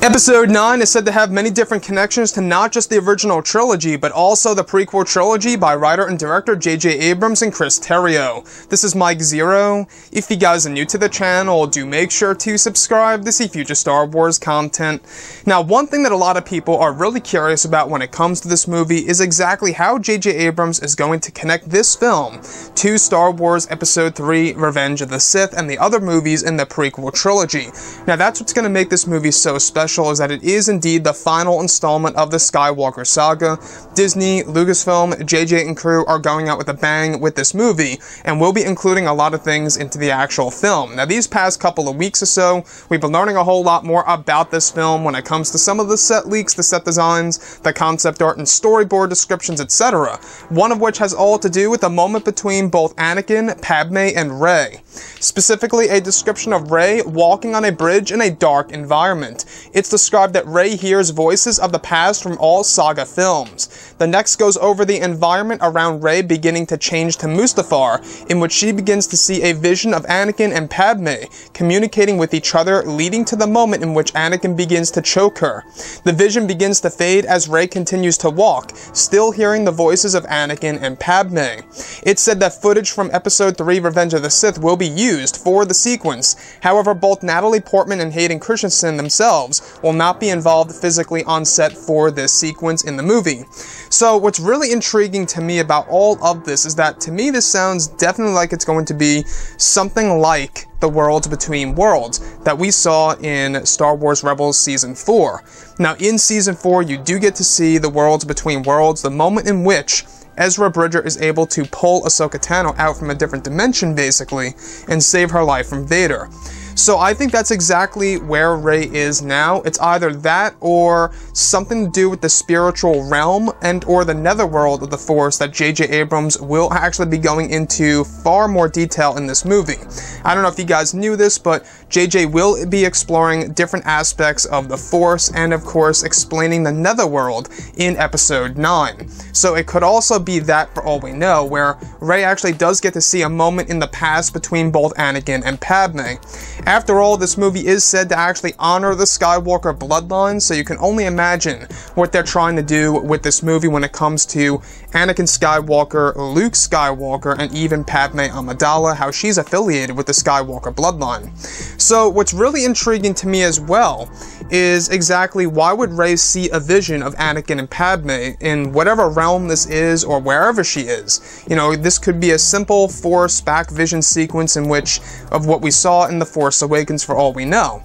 Episode 9 is said to have many different connections to not just the original trilogy, but also the prequel trilogy by writer and director J.J. Abrams and Chris Terrio. This is Mike Zero. If you guys are new to the channel, do make sure to subscribe to see future Star Wars content. Now, one thing that a lot of people are really curious about when it comes to this movie is exactly how J.J. Abrams is going to connect this film to Star Wars Episode 3, Revenge of the Sith, and the other movies in the prequel trilogy. Now, that's what's going to make this movie so special, is that it is indeed the final installment of the Skywalker saga. Disney, Lucasfilm, JJ and crew are going out with a bang with this movie, and will be including a lot of things into the actual film. Now, these past couple of weeks or so, we've been learning a whole lot more about this film when it comes to some of the set leaks, the set designs, the concept art and storyboard descriptions, etc. One of which has all to do with the moment between both Anakin, Padme, and Rey. Specifically, a description of Rey walking on a bridge in a dark environment. It's described that Rey hears voices of the past from all saga films. The next goes over the environment around Rey beginning to change to Mustafar, in which she begins to see a vision of Anakin and Padme communicating with each other, leading to the moment in which Anakin begins to choke her. The vision begins to fade as Rey continues to walk, still hearing the voices of Anakin and Padme. It's said that footage from Episode 3, Revenge of the Sith will be used for the sequence. However, both Natalie Portman and Hayden Christensen themselves will not be involved physically on set for this sequence in the movie. So what's really intriguing to me about all of this is that, to me, this sounds definitely like it's going to be something like the Worlds Between Worlds that we saw in Star Wars Rebels Season 4. Now, in Season 4, you do get to see the Worlds Between Worlds, the moment in which Ezra Bridger is able to pull Ahsoka Tano out from a different dimension, basically, and save her life from Vader. So I think that's exactly where Rey is now. It's either that or something to do with the spiritual realm and or the netherworld of the Force that J.J. Abrams will actually be going into far more detail in this movie. I don't know if you guys knew this, but J.J. will be exploring different aspects of the Force and, of course, explaining the netherworld in Episode 9. So it could also be that, for all we know, where Rey actually does get to see a moment in the past between both Anakin and Padme. After all, this movie is said to actually honor the Skywalker bloodline, so you can only imagine what they're trying to do with this movie when it comes to Anakin Skywalker, Luke Skywalker, and even Padme Amidala, how she's affiliated with the Skywalker bloodline. So what's really intriguing to me as well is exactly why would Rey see a vision of Anakin and Padme in whatever realm this is or wherever she is. You know, this could be a simple Force back vision sequence of what we saw in The Force Awakens, for all we know.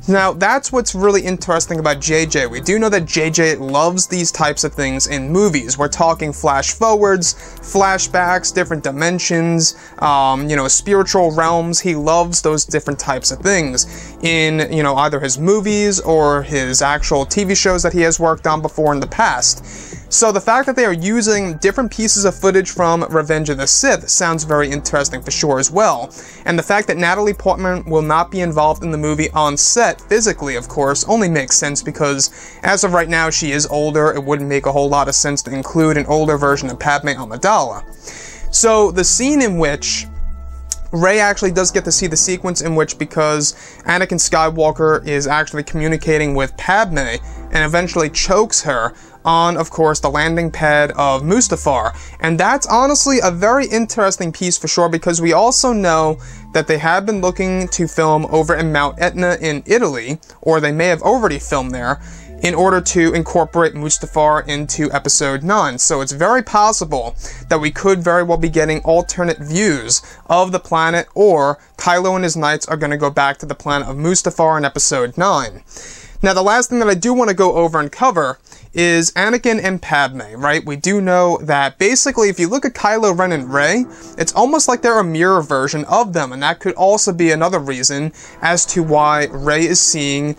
Now, that's what's really interesting about JJ. We do know that JJ loves these types of things in movies. We're talking flash forwards, flashbacks, different dimensions, you know, spiritual realms. He loves those different types of things in, you know, either his movies or his actual TV shows that he has worked on before in the past. So the fact that they are using different pieces of footage from Revenge of the Sith sounds very interesting for sure as well. And the fact that Natalie Portman will not be involved in the movie on set, physically of course, only makes sense because as of right now she is older. It wouldn't make a whole lot of sense to include an older version of Padme Amidala. So the scene in which Rey actually does get to see the sequence in which, because Anakin Skywalker is actually communicating with Padme and eventually chokes her on, of course, the landing pad of Mustafar. And that's honestly a very interesting piece for sure, because we also know that they have been looking to film over in Mount Etna in Italy, or they may have already filmed there, in order to incorporate Mustafar into Episode 9. So it's very possible that we could very well be getting alternate views of the planet, or KYLO and his knights are going to go back to the planet of Mustafar in Episode 9. Now, the last thing that I do want to go over and cover is Anakin and Padme, right? We do know that basically if you look at Kylo Ren and Rey, it's almost like they're a mirror version of them, and that could also be another reason as to why Rey is seeing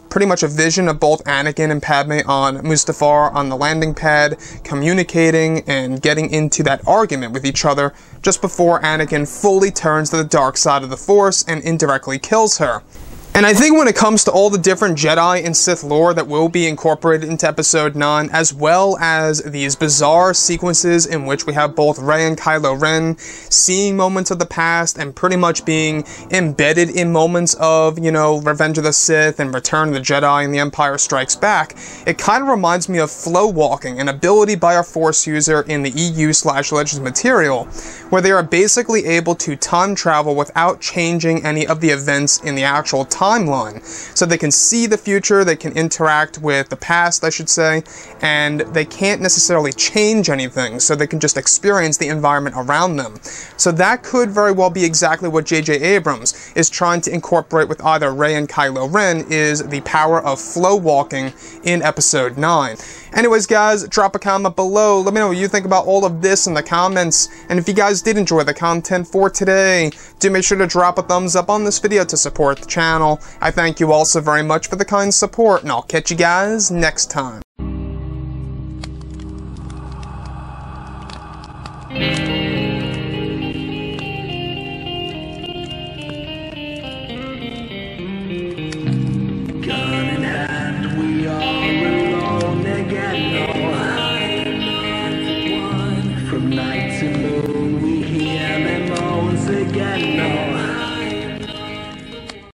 pretty much a vision of both Anakin and Padme on Mustafar on the landing pad, communicating and getting into that argument with each other just before Anakin fully turns to the dark side of the Force and indirectly kills her. And I think when it comes to all the different Jedi and Sith lore that will be incorporated into Episode 9, as well as these bizarre sequences in which we have both Rey and Kylo Ren seeing moments of the past and pretty much being embedded in moments of, you know, Revenge of the Sith and Return of the Jedi and The Empire Strikes Back, it kind of reminds me of flow walking, an ability by a Force user in the EU/Legends material, where they are basically able to time travel without changing any of the events in the actual timeline. So they can see the future, they can interact with the past, I should say, and they can't necessarily change anything, so they can just experience the environment around them. So that could very well be exactly what J.J. Abrams is trying to incorporate with either Rey and Kylo Ren, is the power of flow walking in Episode 9. Anyways, guys, drop a comment below. Let me know what you think about all of this in the comments. And if you guys did enjoy the content for today, do make sure to drop a thumbs up on this video to support the channel. I thank you all so very much for the kind support, and I'll catch you guys next time.